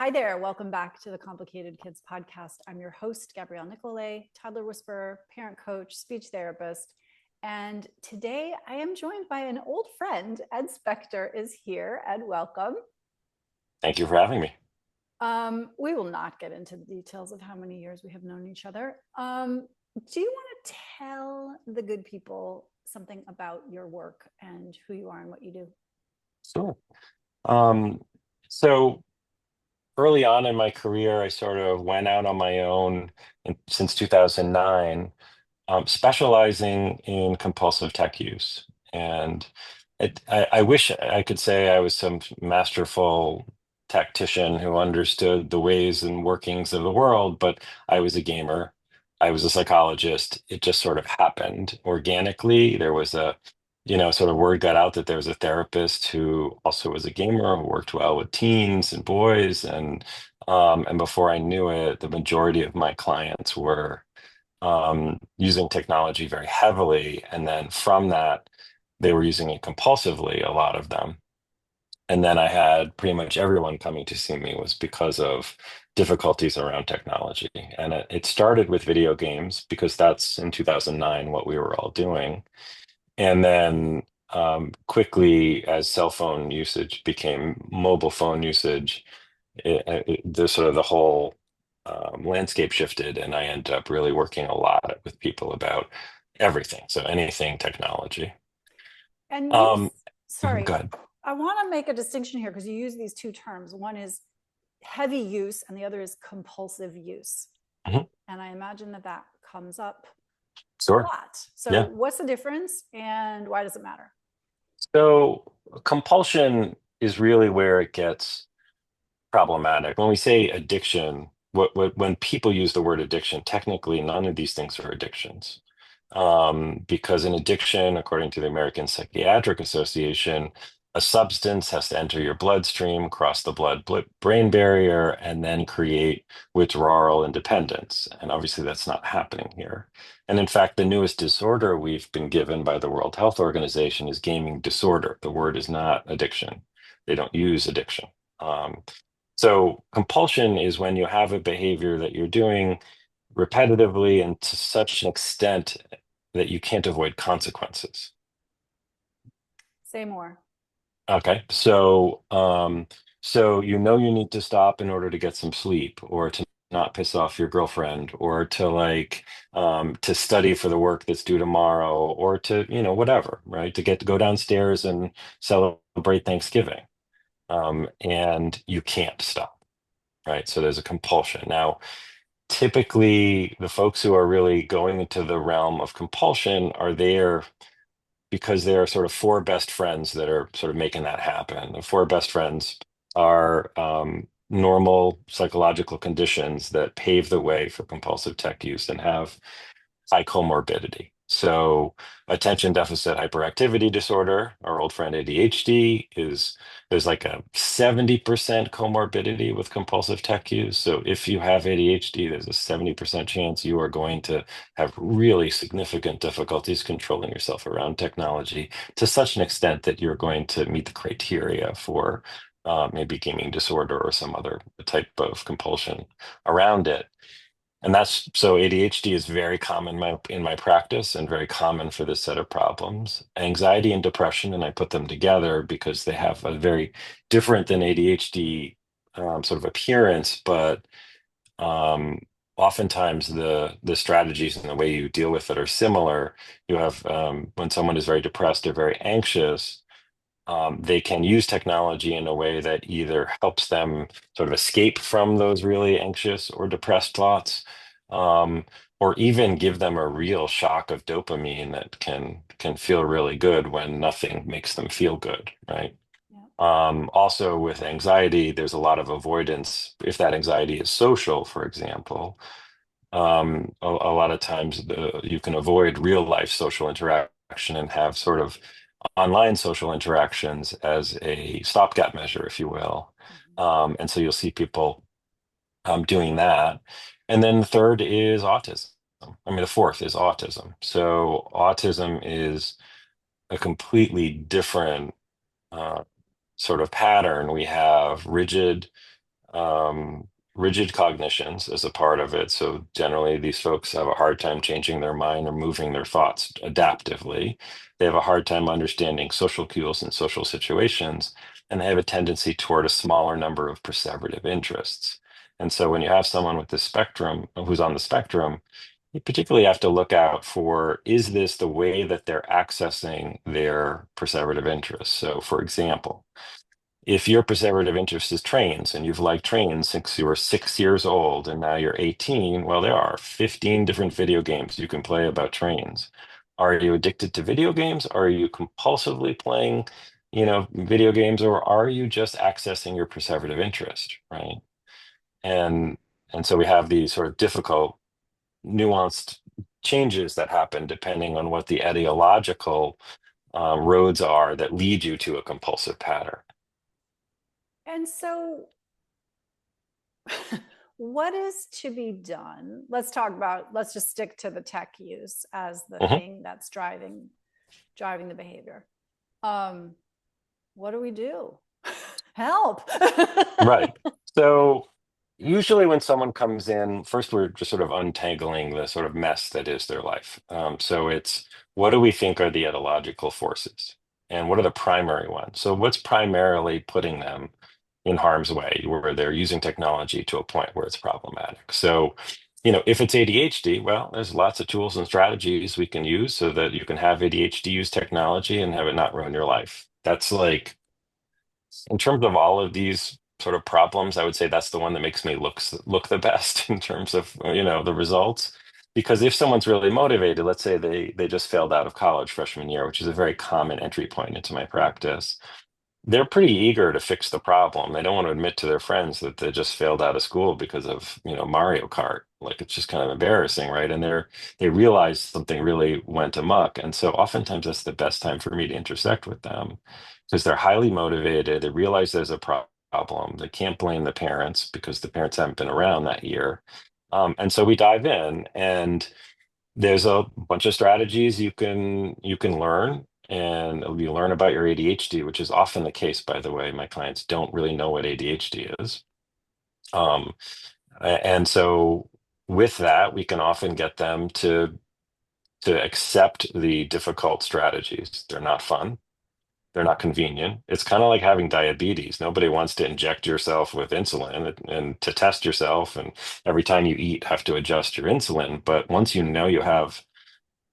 Hi there. Welcome back to the Complicated Kids podcast. I'm your host, Gabriele Nicolet, toddler whisperer, parent coach, speech therapist. And today I am joined by an old friend. Ed Spector is here. Ed, welcome. Thank you for having me. We will not get into the details of how many years we have known each other. Do you want to tell the good people something about your work and who you are and what you do? Sure. So early on in my career, I sort of went out on my own since 2009, specializing in compulsive tech use. And I wish I could say I was some masterful tactician who understood the ways and workings of the world, but I was a gamer. I was a psychologist. It just sort of happened organically. There was sort of word got out that there was a therapist who also was a gamer who worked well with teens and boys. And before I knew it, the majority of my clients were using technology very heavily. And then from that, they were using it compulsively, a lot of them. And then I had pretty much everyone coming to see me was because of difficulties around technology. And it started with video games because that's in 2009 what we were all doing. And then quickly, as cell phone usage became mobile phone usage, the whole landscape shifted, and I ended up really working a lot with people about everything. So anything technology. And Um, sorry, Go ahead. I want to make a distinction here because you use these two terms. One is heavy use and the other is compulsive use. Mhm. And I imagine that comes up a Sure. lot. So, Yeah. what's the difference and why does it matter? So compulsion is really where it gets problematic. When we say addiction, when people use the word addiction, technically none of these things are addictions. Because an addiction, according to the American Psychiatric Association, a substance has to enter your bloodstream, cross the blood-brain barrier, and then create withdrawal and dependence. And obviously, that's not happening here. And in fact, the newest disorder we've been given by the World Health Organization is gaming disorder. The word is not addiction. They don't use addiction. Um, so compulsion is when you have a behavior that you're doing repetitively and to such an extent that you can't avoid consequences. Say more. Okay, so you know you need to stop in order to get some sleep, or to not piss off your girlfriend, or to study for the work that's due tomorrow, or to whatever, right? To get to go downstairs and celebrate Thanksgiving, and you can't stop, right? So there's a compulsion. Now, typically, the folks who are really going into the realm of compulsion are there because there are sort of four best friends that are sort of making that happen. The four best friends are normal psychological conditions that pave the way for compulsive tech use and have high comorbidity. So, attention deficit hyperactivity disorder, our old friend ADHD, there's like a 70% comorbidity with compulsive tech use. So, if you have ADHD, there's a 70% chance you are going to have really significant difficulties controlling yourself around technology to such an extent that you're going to meet the criteria for maybe gaming disorder or some other type of compulsion around it. And that's so ADHD is very common in my practice and very common for this set of problems. Anxiety and depression, and I put them together because they have a very different than ADHD sort of appearance, but um, oftentimes the strategies and the way you deal with it are similar. You have when someone is very depressed or very anxious, they can use technology in a way that either helps them sort of escape from those really anxious or depressed thoughts, um, or even give them a real shock of dopamine that can feel really good when nothing makes them feel good, right? Yeah. Also, with anxiety, there's a lot of avoidance. If that anxiety is social, for example, a lot of times you can avoid real life social interaction and have sort of online social interactions as a stopgap measure, if you will. Mhm. And so you'll see people doing that. And then the third is autism. I mean, the fourth is autism. So autism is a completely different sort of pattern. We have rigid rigid cognitions as a part of it. So generally, these folks have a hard time changing their mind or moving their thoughts adaptively. They have a hard time understanding social cues and social situations, and they have a tendency toward a smaller number of perseverative interests. And so when you have someone with the spectrum, who's on the spectrum, you particularly have to look out for, is this the way that they're accessing their perseverative interests? So for example, if your perseverative interest is trains and you've liked trains since you were 6 years old and now you're 18, well, there are 15 different video games you can play about trains. Are you addicted to video games? Are you compulsively playing, video games, or are you just accessing your perseverative interest, right? And and so we have these sort of difficult, nuanced changes that happen depending on what the ideological roads are that lead you to a compulsive pattern. And so, what is to be done? Let's just stick to the tech use as the Mhm. thing that's driving the behavior. Um, what do we do? Help. Right. So usually when someone comes in, first we're just sort of untangling the sort of mess that is their life. So it's, what do we think are the ideological forces? And what are the primary ones? So what's primarily putting them in harm's way, where they're using technology to a point where it's problematic? So, if it's ADHD, well, there's lots of tools and strategies we can use so that you can have ADHD use technology and have it not ruin your life. That's like, in terms of all of these sort of problems, I would say that's the one that makes me look the best in terms of the results. Because if someone's really motivated, let's say they just failed out of college freshman year, which is a very common entry point into my practice, they're pretty eager to fix the problem. They don't want to admit to their friends that they just failed out of school because of, Mario Kart. Like it's just kind of embarrassing, right? And they realize something really went amok. And so oftentimes that's the best time for me to intersect with them because they're highly motivated. They realize there's a problem. They can't blame the parents because the parents haven't been around that year. And so we dive in, and there's a bunch of strategies you can learn, and you learn about your ADHD, which is often the case, by the way. My clients don't really know what ADHD is. Um, and so with that, we can often get them to accept the difficult strategies. They're not fun. They're not convenient. It's kind of like having diabetes. Nobody wants to inject yourself with insulin and to test yourself, and every time you eat, have to adjust your insulin. But once you know you have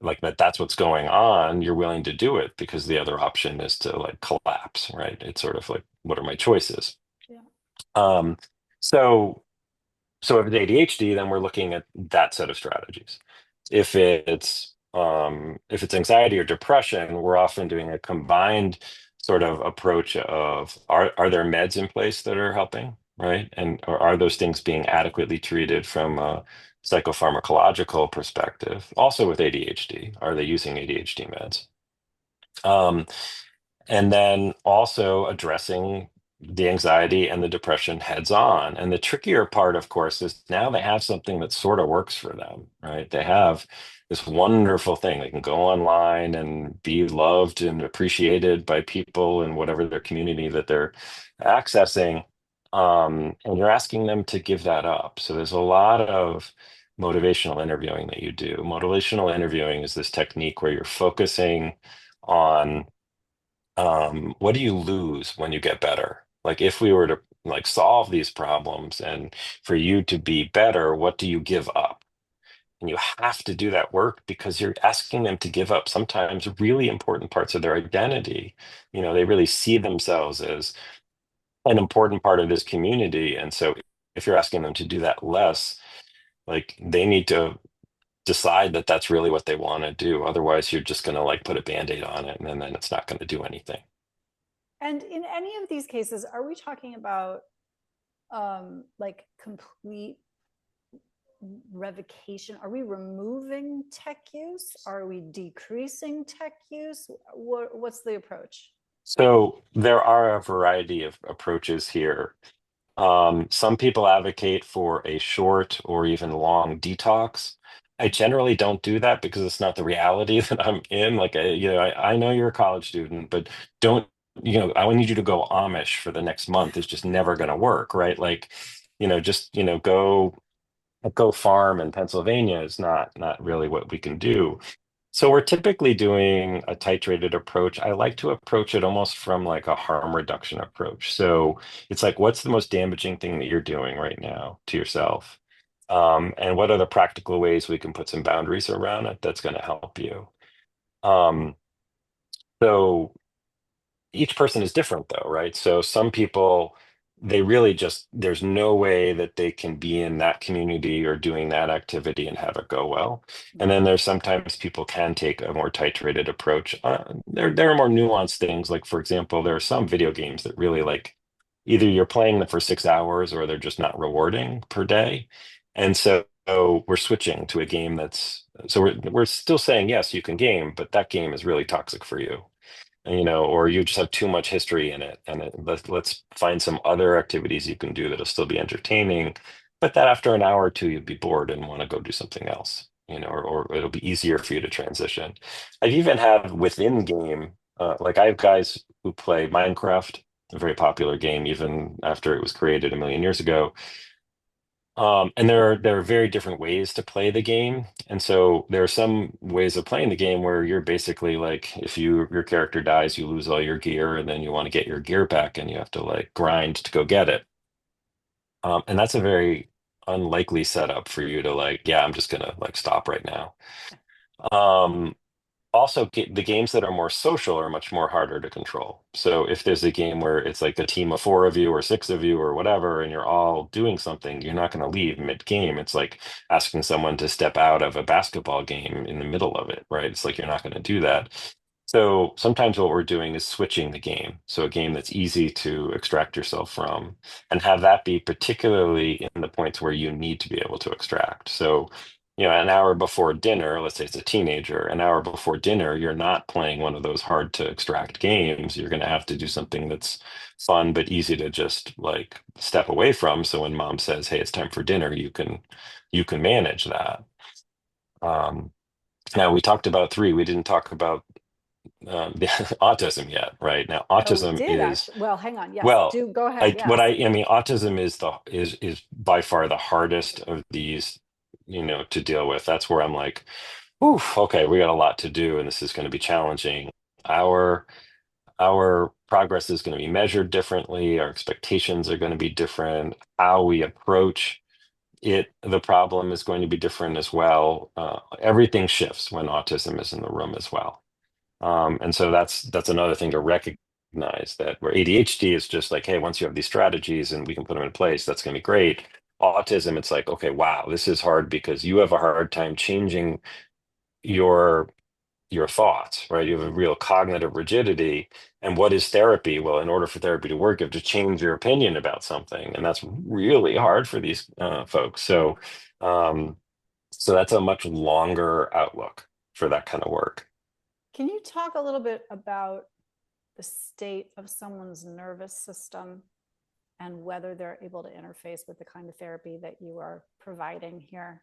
like that's what's going on, you're willing to do it because the other option is to like collapse, right? It's sort of like, what are my choices? Yeah. Um, so so if it's ADHD, then we're looking at that set of strategies. If it's anxiety or depression, we're often doing a combined sort of approach of, are there meds in place that are helping, right? And or are those things being adequately treated from a psychopharmacological perspective? Also with ADHD, are they using ADHD meds? Um, and then also addressing the anxiety and the depression heads on. And the trickier part, of course, is now they have something that sort of works for them, right? They have this wonderful thing. They can go online and be loved and appreciated by people in whatever their community that they're accessing. And you're asking them to give that up. So there's a lot of motivational interviewing that you do. Motivational interviewing is this technique where you're focusing on, what do you lose when you get better? Like if we were to like solve these problems and for you to be better, what do you give up? And you have to do that work because you're asking them to give up sometimes really important parts of their identity. They really see themselves as an important part of this community. And so if you're asking them to do that less, like they need to decide that that's really what they want to do. Otherwise, you're just going to like put a band-aid on it, and then it's not going to do anything. And in any of these cases, are we talking about like complete revocation? Are we removing tech use? Are we decreasing tech use? What's the approach? So there are a variety of approaches here. Some people advocate for a short or even long detox. I generally don't do that because it's not the reality that I'm in. Like, I know you're a college student, but don't I need you to go Amish for the next month is just never going to work, right? Like, just, go farm in Pennsylvania is not really what we can do. So we're typically doing a titrated approach. I like to approach it almost from like a harm reduction approach. So it's like, what's the most damaging thing that you're doing right now to yourself? And what are the practical ways we can put some boundaries around it that's going to help you? Um, so each person is different though, right? So some people, they really just, there's no way that they can be in that community or doing that activity and have it go well. And then there's sometimes people can take a more titrated approach. There are more nuanced things. Like, for example, there are some video games that really like either you're playing them for 6 hours or they're just not rewarding per day. And so we're switching to a game so we're still saying, yes, you can game, but that game is really toxic for you, or you just have too much history in it. And let's find some other activities you can do that'll still be entertaining, but that after an hour or two, you'd be bored and want to go do something else, or it'll be easier for you to transition. I've even had within game, like I have guys who play Minecraft, a very popular game, even after it was created a million years ago. And there are very different ways to play the game. And so there are some ways of playing the game where you're basically like, if your character dies, you lose all your gear, and then you want to get your gear back, and you have to like grind to go get it. And that's a very unlikely setup for you to like, yeah, I'm just gonna like stop right now. Um, Also, the games that are more social are much more harder to control. So if there's a game where it's like a team of four of you or six of you or whatever, and you're all doing something, you're not going to leave mid-game. It's like asking someone to step out of a basketball game in the middle of it, right? It's like you're not going to do that. So sometimes what we're doing is switching the game. So a game that's easy to extract yourself from, and have that be particularly in the points where you need to be able to extract. So an hour before dinner, let's say it's a teenager, an hour before dinner, you're not playing one of those hard to extract games. You're going to have to do something that's fun but easy to just like step away from. So when mom says, "Hey, it's time for dinner," you can manage that. Um, Now we talked about three. We didn't talk about the autism yet, right? Now Oh, we autism did is actually. Well, hang on. Yes, well, do go ahead. I Yes. I mean, autism is by far the hardest of these, to deal with. That's where I'm like, oof, okay, we got a lot to do, and this is going to be challenging. Our our progress is going to be measured differently. Our expectations are going to be different. How we approach the problem is going to be different as well. Everything shifts when autism is in the room as well. And so that's another thing to recognize, that where ADHD is just like, hey, once you have these strategies and we can put them in place, that's going to be great. Autism, it's like, okay, wow, this is hard because you have a hard time changing your your thoughts, right? You have a real cognitive rigidity. And what is therapy? Well, in order for therapy to work, you have to change your opinion about something, and that's really hard for these folks. Um, so that's a much longer outlook for that kind of work. Can you talk a little bit about the state of someone's nervous system and whether they're able to interface with the kind of therapy that you are providing here?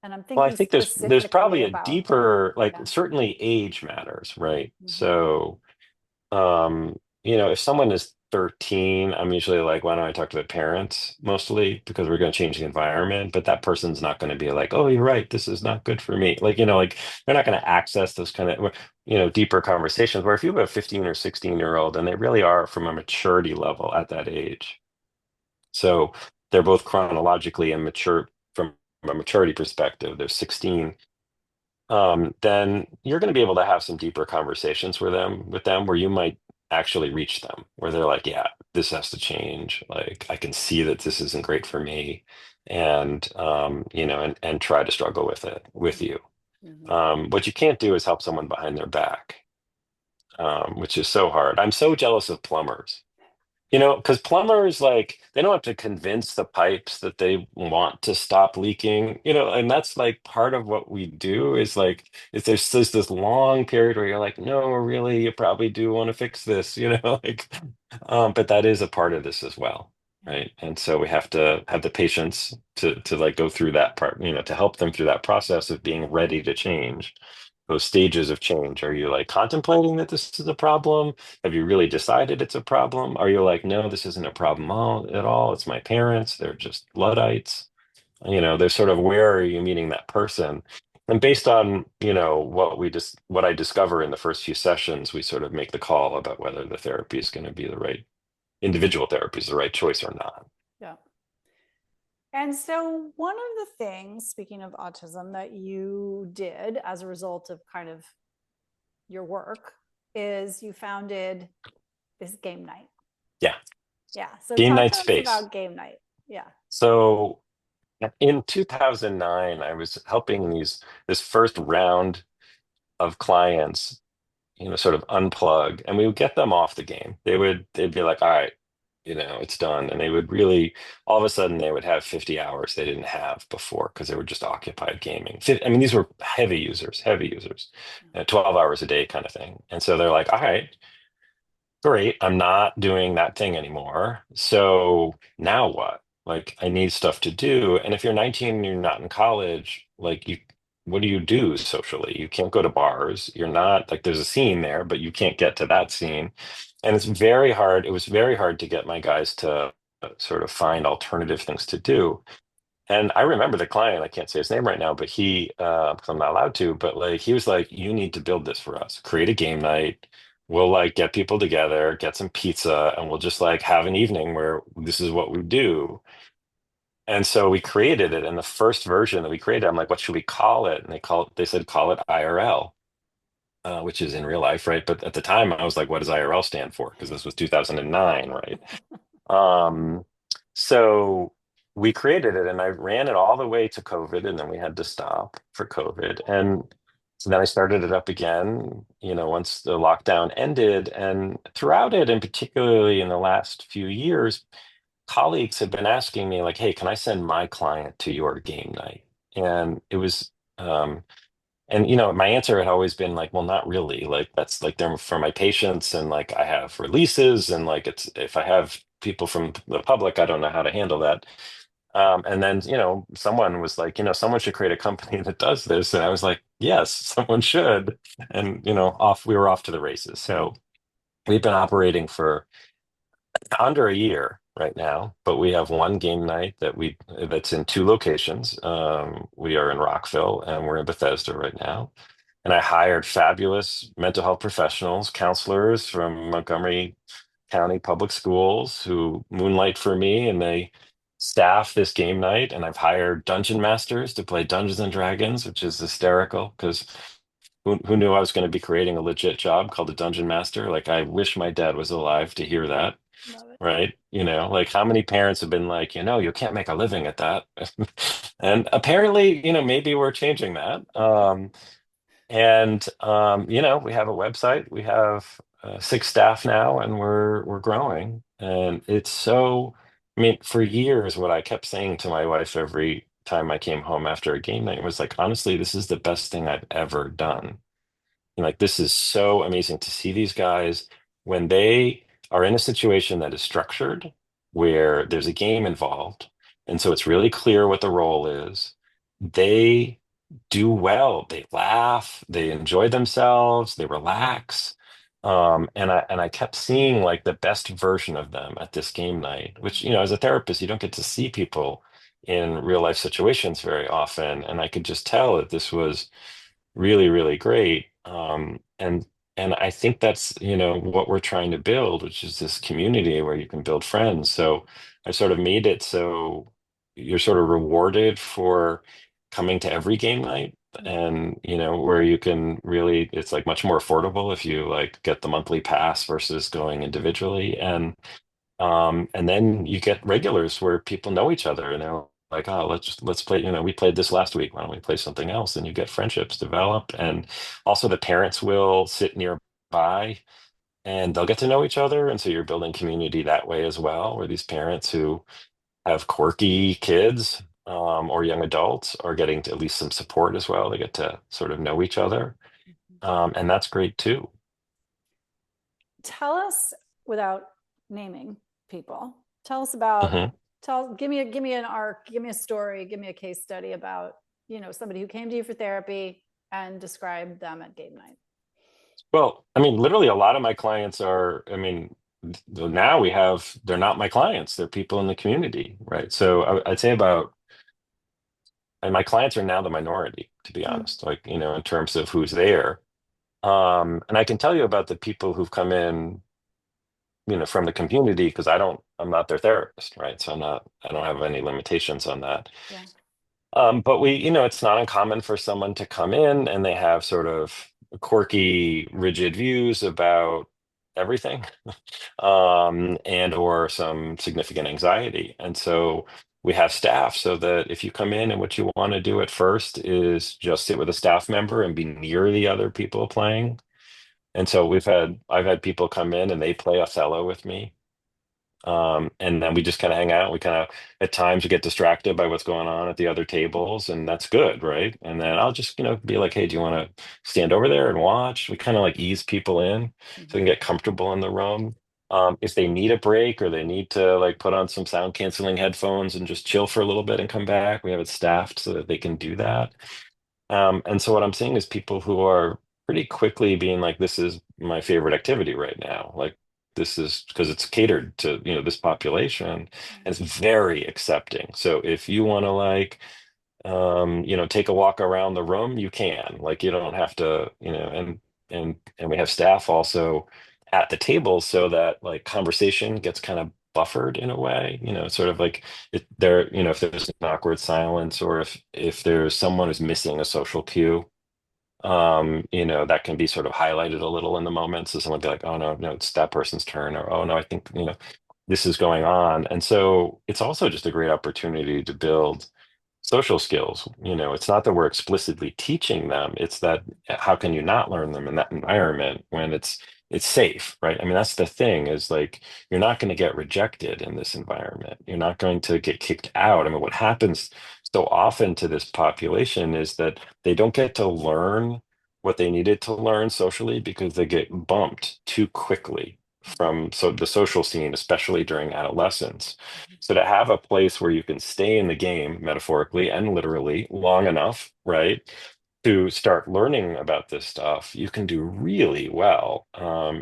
And I'm Well, I thinking think there's specifically probably a about, deeper, like yeah. certainly age matters, right? Mm-hmm. So if someone is 13, I'm usually like, why don't I talk to the parents mostly because we're going to change the environment, but that person's not going to be like, oh, you're right, this is not good for me. Like, like they're not going to access those kind of, deeper conversations where if you have a 15 or 16-year-old and they really are from a maturity level at that age. So they're both chronologically and mature from a maturity perspective. They're 16, then you're going to be able to have some deeper conversations with them where you might actually reach them, where they're like, yeah, this has to change. Like, I can see that this isn't great for me, and and try to struggle with it with you. Mm-hmm. What you can't do is help someone behind their back, which is so hard. I'm so jealous of plumbers. Because plumbers, like, they don't have to convince the pipes that they want to stop leaking, and that's like part of what we do is like, is there's this long period where you're like, no, really, you probably do want to fix this, like, but that is a part of this as well, Yeah. right? And so we have to have the patience to like go through that part, to help them through that process of being ready to change. those stages of change. Are you like contemplating that this is a problem? Have you really decided it's a problem? Are you like, no, this isn't a problem at all. It's my parents. They're just Luddites. They're sort of, where are you meeting that person? And based on, what I discover in the first few sessions, we sort of make the call about whether the therapy is going to be the right individual therapy is the right choice or not. Yeah. And so, one of the things, speaking of autism, that you did as a result of kind of your work is you founded this game night. Yeah. Yeah. So, Game talk night to us space. about game night. Yeah. So in 2009, I was helping this first round of clients, sort of unplug, and we would get them off the game. They'd be like, all right, it's done. And they would really, all of a sudden, they would have 50 hours they didn't have before because they were just occupied gaming. I mean, these were heavy users, 12 hours a day kind of thing. And so they're like, all right, great, I'm not doing that thing anymore. So now what? Like, I need stuff to do. And if you're 19 and you're not in college, like, what do you do socially? You can't go to bars. You're not like, there's a scene there, but you can't get to that scene. And it's very hard. It was very hard to get my guys to sort of find alternative things to do. And I remember the client, I can't say his name right now, but because I'm not allowed to, but like he was like, you need to build this for us. Create a game night. We'll like get people together, get some pizza, and we'll just like have an evening where this is what we do. And so we created it. And the first version that we created, I'm like, what should we call it? And they said, call it IRL, which is in real life, right? But at the time, I was like, what does IRL stand for? Because this was 2009, right? Um, so we created it and I ran it all the way to COVID, and then we had to stop for COVID. And so then I started it up again, once the lockdown ended. And throughout it, and particularly in the last few years, colleagues have been asking me, like, hey, can I send my client to your game night? And it was, and my answer had always been like, well, not really. Like that's like they're for my patients, and like I have releases, and like it's if I have people from the public, I don't know how to handle that. And then someone was like, someone should create a company that does this, and I was like, yes, someone should. And off we were off to the races. So we've been operating for under a year right now, but we have one game night that's in two locations. We are in Rockville and we're in Bethesda right now. And I hired fabulous mental health professionals, counselors from Montgomery County Public Schools who moonlight for me, and they staff this game night. And I've hired dungeon masters to play Dungeons and Dragons, which is hysterical because who knew I was going to be creating a legit job called a dungeon master? Like, I wish my dad was alive to hear that. Love it. Right? Like how many parents have been like, you can't make a living at that. And apparently, maybe we're changing that. We have a website. We have 6 staff now, and we're growing. And it's so, I mean, for years, what I kept saying to my wife every time I came home after a game night was like, honestly, this is the best thing I've ever done. And like, this is so amazing to see these guys when they are in a situation that is structured, where there's a game involved. And so it's really clear what the role is. They do well. They laugh, they enjoy themselves, they relax. And I kept seeing like the best version of them at this game night, which, as a therapist, you don't get to see people in real life situations very often. And I could just tell that this was really, really great. And I think that's, what we're trying to build, which is this community where you can build friends. So I sort of made it so you're sort of rewarded for coming to every game night. And, where you can really, it's like much more affordable if you like get the monthly pass versus going individually. And then you get regulars where people know each other and they're like, oh, let's play, we played this last week. Why don't we play something else? And you get friendships develop. And also the parents will sit nearby and they'll get to know each other. And so you're building community that way as well, where these parents who have quirky kids or young adults are getting to at least some support as well. They get to sort of know each other. And that's great too. Tell us, without naming people, tell us about, Mhm. give me an arc, give me a story, give me a case study about, somebody who came to you for therapy and describe them at game night? Well, I mean, literally a lot of my clients are, I mean, now they're not my clients, they're people in the community, right? So I'd say and my clients are now the minority, to be Mm. honest, like, in terms of who's there. And I can tell you about the people who've come in, from the community because I'm not their therapist, right? So I don't have any limitations on that. Yeah. But it's not uncommon for someone to come in and they have sort of quirky, rigid views about everything, and or some significant anxiety. And so we have staff so that if you come in and what you want to do at first is just sit with a staff member and be near the other people playing. And so I've had people come in and they play Othello with me. And then we just kind of hang out. We kind of, at times, we get distracted by what's going on at the other tables, and that's good, right? And then I'll just, be like, hey, do you want to stand over there and watch? We kind of like ease people in so they can Mm-hmm. get comfortable in the room. If they need a break or they need to like put on some sound canceling headphones and just chill for a little bit and come back, we have it staffed so that they can do that. And so what I'm seeing is people who are pretty quickly being like, this is my favorite activity right now. Like this is because it's catered to, this population and it's very accepting. So if you want to like, take a walk around the room, you can. Like you don't have to, and we have staff also at the table so that like conversation gets kind of buffered in a way, sort of like if there's an awkward silence or if there's someone who's missing a social cue, that can be sort of highlighted a little in the moment. So someone be like, oh no, no, it's that person's turn, or oh no, I think, this is going on. And so it's also just a great opportunity to build social skills. It's not that we're explicitly teaching them, it's that how can you not learn them in that environment when it's safe, right? I mean, that's the thing is like you're not going to get rejected in this environment. You're not going to get kicked out. I mean, what happens so often to this population is that they don't get to learn what they needed to learn socially because they get bumped too quickly from the social scene, especially during adolescence. So to have a place where you can stay in the game, metaphorically and literally, long enough, right, to start learning about this stuff, you can do really well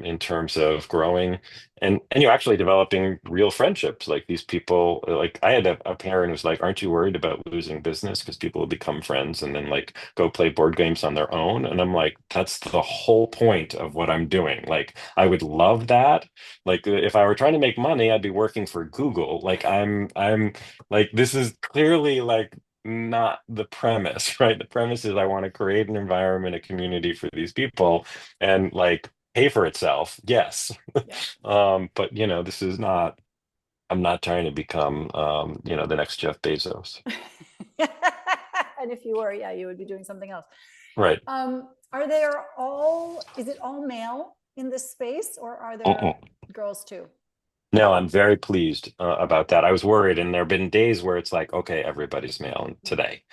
in terms of growing and you're actually developing real friendships. Like these people, like I had a parent who's like, "Aren't you worried about losing business because people will become friends and then like go play board games on their own?" And I'm like, "That's the whole point of what I'm doing. Like I would love that. Like if I were trying to make money, I'd be working for Google. Like I'm like this is clearly like." Not the premise, right? The premise is I want to create an environment, a community for these people and like pay for itself. Yes. Yeah. But this is not, I'm not trying to become the next Jeff Bezos. And if you were, yeah, you would be doing something else. Right. Is it all male in this space or are there Mm-mm. girls too? No, I'm very pleased about that. I was worried, and there have been days where it's like, okay, everybody's male today,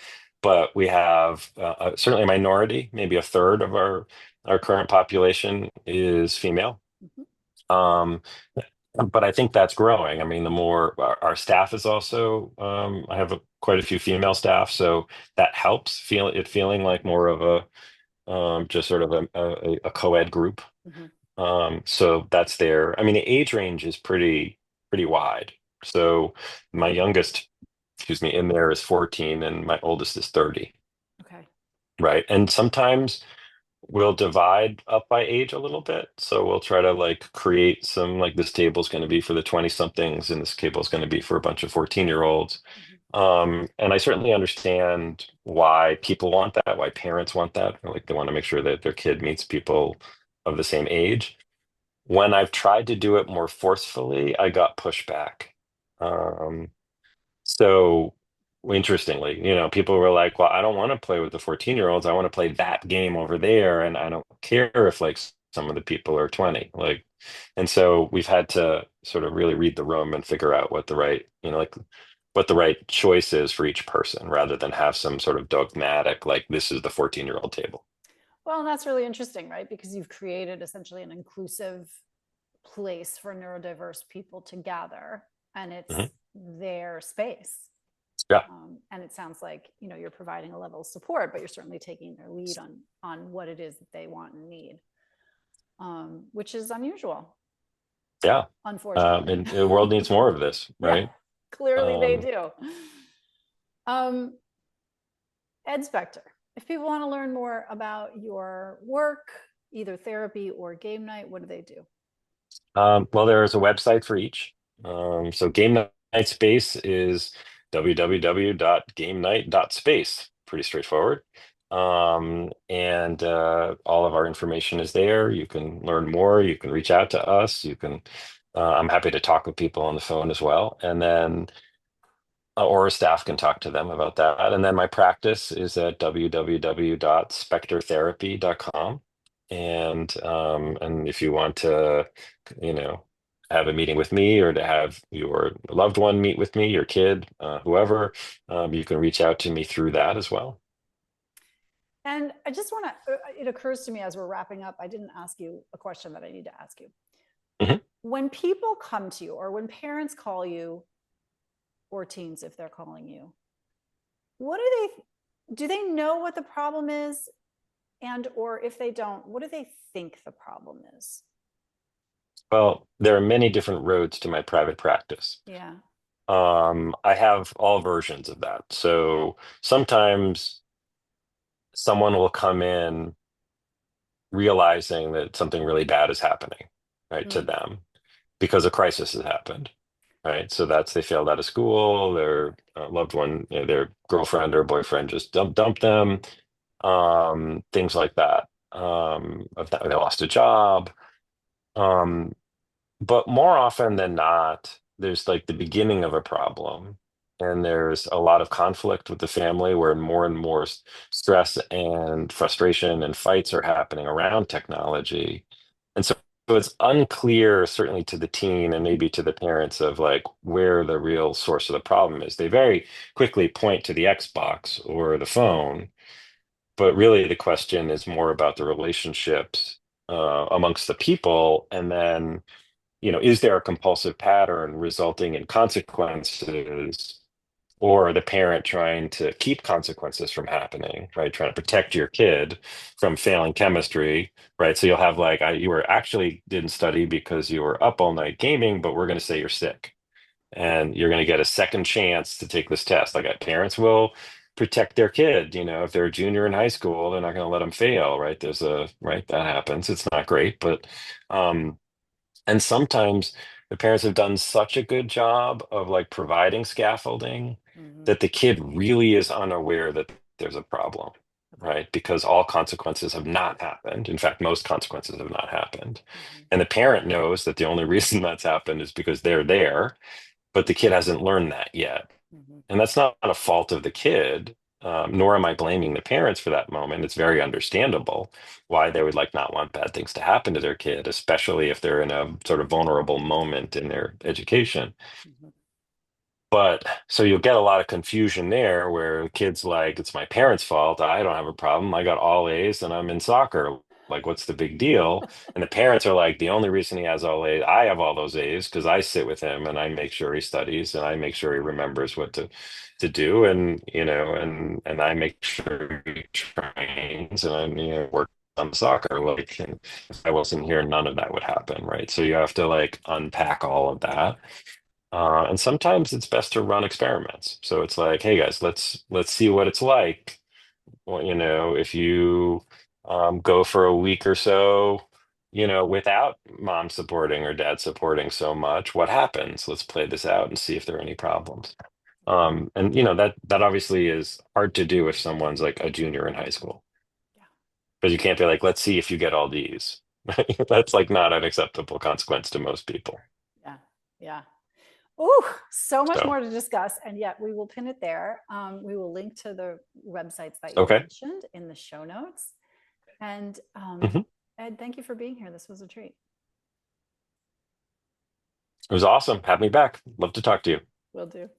but we have certainly a minority, maybe a third of our current population is female. Mm-hmm. Um, but I think that's growing. I mean, the more our staff is also, I have quite a few female staff, so that helps feeling like more of just sort of a co-ed group. Mm-hmm. So that's there. I mean, the age range is pretty wide. So my youngest, excuse me, in there is 14 and my oldest is 30, Okay. right? And sometimes we'll divide up by age a little bit. So we'll try to like create some like this table is going to be for the 20 somethings and this table is going to be for a bunch of 14-year-olds. Mm-hmm. And I certainly understand why people want that, why parents want that. Like they want to make sure that their kid meets people of the same age. When I've tried to do it more forcefully, I got pushback. Um, so interestingly, people were like, well, I don't want to play with the 14-year-olds. I want to play that game over there. And I don't care if like some of the people are 20. Like, and so we've had to sort of really read the room and figure out what the right, like what the right choice is for each person rather than have some sort of dogmatic, like this is the 14-year-old table. Well, that's really interesting, right? Because you've created essentially an inclusive place for neurodiverse people to gather and it's Mhm. their space. Yeah. And it sounds like, you're providing a level of support, but you're certainly taking their lead on what it is that they want and need, which is unusual, Yeah. unfortunately. And the world needs more of this, Yeah, right? clearly they Um, do. Um, Ed Spector, if people want to learn more about your work, either therapy or game night, what do they do? well, there is a website for each. So Game Night Space is www.gamenight.space. Pretty straightforward. And all of our information is there. You can learn more. You can reach out to us. I'm happy to talk with people on the phone as well. And then or staff can talk to them about that. And then my practice is at www.spectortherapy.com. And if you want to, you know, have a meeting with me or to have your loved one meet with me, your kid, whoever, you can reach out to me through that as well. And I just want to, it occurs to me as we're wrapping up, I didn't ask you a question that I need to ask you. Mhm. When people come to you, or when parents call you, or teens, if they're calling you, what do they know what the problem is? And, or if they don't, what do they think the problem is? Well, there are many different roads to my private practice. Yeah. I have all versions of that. So sometimes someone will come in realizing that something really bad is happening, right, to Mm. them because a crisis has happened, right? So that's they failed out of school, their loved one, their girlfriend or boyfriend just dumped them, things like that. Of that, they lost a job. Um, but more often than not, there's like the beginning of a problem, and there's a lot of conflict with the family where more and more stress and frustration and fights are happening around technology. And so it's unclear, certainly to the teen and maybe to the parents, of like where the real source of the problem is. They very quickly point to the Xbox or the phone, but really the question is more about the relationships amongst the people, and then is there a compulsive pattern resulting in consequences, or the parent trying to keep consequences from happening, right? Trying to protect your kid from failing chemistry, right? So you'll have like, you were actually didn't study because you were up all night gaming, but we're going to say you're sick and you're going to get a second chance to take this test. Like parents will protect their kid, if they're a junior in high school, they're not going to let them fail, right? Right, that happens. It's not great, but, um, and sometimes the parents have done such a good job of like providing scaffolding Mm-hmm. that the kid really is unaware that there's a problem, Okay. right? Because all consequences have not happened. In fact, most consequences have not happened. Mm-hmm. And the parent knows that the only reason that's happened is because they're there, but the kid hasn't learned that yet. Mm-hmm. And that's not a fault of the kid, nor am I blaming the parents for that moment. It's very understandable why they would like not want bad things to happen to their kid, especially if they're in a sort of vulnerable moment in their education. Mm-hmm. But so you'll get a lot of confusion there where the kid's like, it's my parents' fault. I don't have a problem. I got all A's and I'm in soccer. Like, what's the big deal? And the parents are like, the only reason he has all A's, I have all those A's because I sit with him and I make sure he studies and I make sure he remembers what to do, and and I make sure he trains and I'm work on soccer. Like, and if I wasn't here, none of that would happen, right? So you have to like unpack all of that. And sometimes it's best to run experiments. So it's like, hey guys, let's see what it's like. Well, if you go for a week or so, without mom supporting or dad supporting so much, what happens? Let's play this out and see if there are any problems. And that obviously is hard to do if someone's like a junior in high school, Yeah. but you can't be like, let's see if you get all D's. That's like not an acceptable consequence to most people. Yeah. Yeah. Oh, so much So, more to discuss, and yet we will pin it there. We will link to the websites that you okay. mentioned in the show notes. And Mhm. Ed, thank you for being here. This was a treat. It was awesome. Have me back. Love to talk to you. Will do.